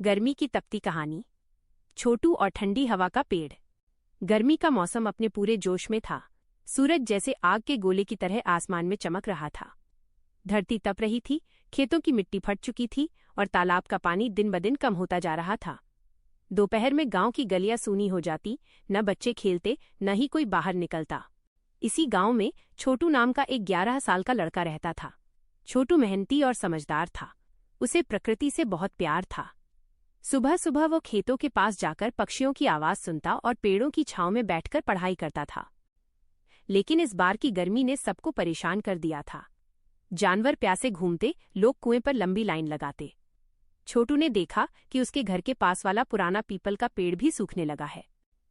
गर्मी की तपती कहानी। छोटू और ठंडी हवा का पेड़। गर्मी का मौसम अपने पूरे जोश में था। सूरज जैसे आग के गोले की तरह आसमान में चमक रहा था। धरती तप रही थी, खेतों की मिट्टी फट चुकी थी और तालाब का पानी दिन ब दिन कम होता जा रहा था। दोपहर में गांव की गलियां सूनी हो जाती, न बच्चे खेलते न ही कोई बाहर निकलता। इसी गांव में छोटू नाम का एक 11 साल का लड़का रहता था। छोटू मेहनती और समझदार था। उसे प्रकृति से बहुत प्यार था। सुबह सुबह वो खेतों के पास जाकर पक्षियों की आवाज सुनता और पेड़ों की छांव में बैठकर पढ़ाई करता था। लेकिन इस बार की गर्मी ने सबको परेशान कर दिया था। जानवर प्यासे घूमते, लोग कुएं पर लंबी लाइन लगाते। छोटू ने देखा कि उसके घर के पास वाला पुराना पीपल का पेड़ भी सूखने लगा है।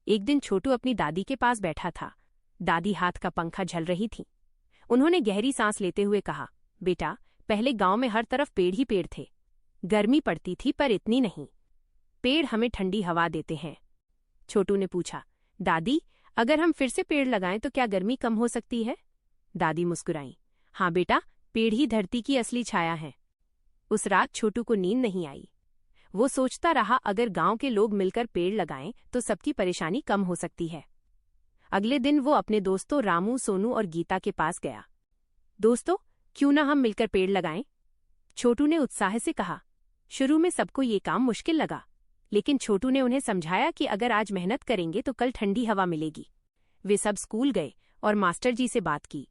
एक दिन छोटू अपनी दादी के पास बैठा था। दादी हाथ का पंखा झल रही थी। उन्होंने गहरी सांस लेते हुए कहा, बेटा, पहले गांव में हर तरफ पेड़ ही पेड़ थे। गर्मी पड़ती थी पर इतनी नहीं। पेड़ हमें ठंडी हवा देते हैं। छोटू ने पूछा, दादी, अगर हम फिर से पेड़ लगाएं तो क्या गर्मी कम हो सकती है? दादी मुस्कुराई, हाँ बेटा, पेड़ ही धरती की असली छाया है। उस रात छोटू को नींद नहीं आई। वो सोचता रहा, अगर गांव के लोग मिलकर पेड़ लगाएं तो सबकी परेशानी कम हो सकती है। अगले दिन वो अपने दोस्तों रामू, सोनू और गीता के पास गया। दोस्तों, क्यों ना हम मिलकर पेड़ लगाएं? छोटू ने उत्साह से कहा। शुरू में सबको ये काम मुश्किल लगा, लेकिन छोटू ने उन्हें समझाया कि अगर आज मेहनत करेंगे तो कल ठंडी हवा मिलेगी। वे सब स्कूल गए और मास्टर जी से बात की।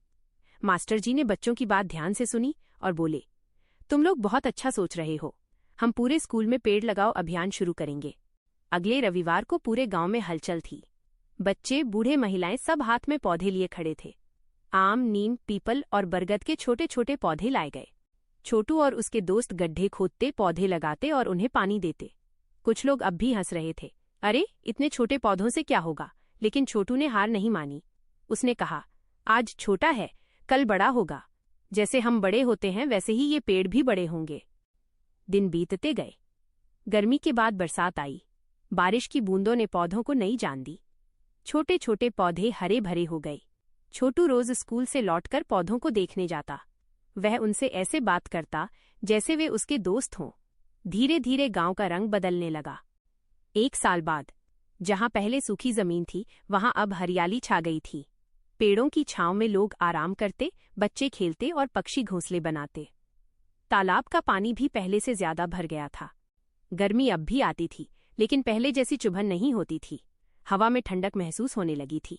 मास्टर जी ने बच्चों की बात ध्यान से सुनी और बोले, तुम लोग बहुत अच्छा सोच रहे हो। हम पूरे स्कूल में पेड़ लगाओ अभियान शुरू करेंगे। अगले रविवार को पूरे गांव में हलचल थी। बच्चे, बूढ़े, महिलाएं सब हाथ में पौधे लिए खड़े थे। आम, नीम, पीपल और बरगद के छोटे छोटे पौधे लाए गए। छोटू और उसके दोस्त गड्ढे खोदते, पौधे लगाते और उन्हें पानी देते। कुछ लोग अब भी हंस रहे थे, अरे इतने छोटे पौधों से क्या होगा? लेकिन छोटू ने हार नहीं मानी। उसने कहा, आज छोटा है, कल बड़ा होगा। जैसे हम बड़े होते हैं वैसे ही ये पेड़ भी बड़े होंगे। दिन बीतते गए। गर्मी के बाद बरसात आई। बारिश की बूंदों ने पौधों को नई जान दी। छोटे छोटे पौधे हरे भरे हो गए। छोटू रोज स्कूल से लौटकर पौधों को देखने जाता। वह उनसे ऐसे बात करता जैसे वे उसके दोस्त हों। धीरे धीरे गांव का रंग बदलने लगा। 1 साल बाद जहां पहले सूखी जमीन थी वहां अब हरियाली छा गई थी। पेड़ों की छांव में लोग आराम करते, बच्चे खेलते और पक्षी घोंसले बनाते। तालाब का पानी भी पहले से ज्यादा भर गया था। गर्मी अब भी आती थी, लेकिन पहले जैसी चुभन नहीं होती थी। हवा में ठंडक महसूस होने लगी थी।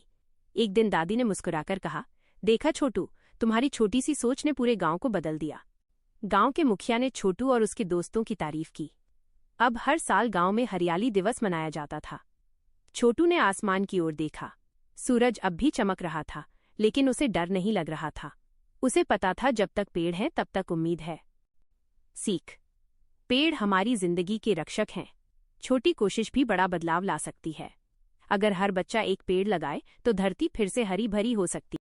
एक दिन दादी ने मुस्कुराकर कहा, देखा छोटू, तुम्हारी छोटी सी सोच ने पूरे गांव को बदल दिया। गांव के मुखिया ने छोटू और उसके दोस्तों की तारीफ की। अब हर साल गांव में हरियाली दिवस मनाया जाता था। छोटू ने आसमान की ओर देखा। सूरज अब भी चमक रहा था, लेकिन उसे डर नहीं लग रहा था। उसे पता था, जब तक पेड़ हैं तब तक उम्मीद है। सीख। पेड़ हमारी जिंदगी के रक्षक हैं। छोटी कोशिश भी बड़ा बदलाव ला सकती है। अगर हर बच्चा एक पेड़ लगाए तो धरती फिर से हरी भरी हो सकती है।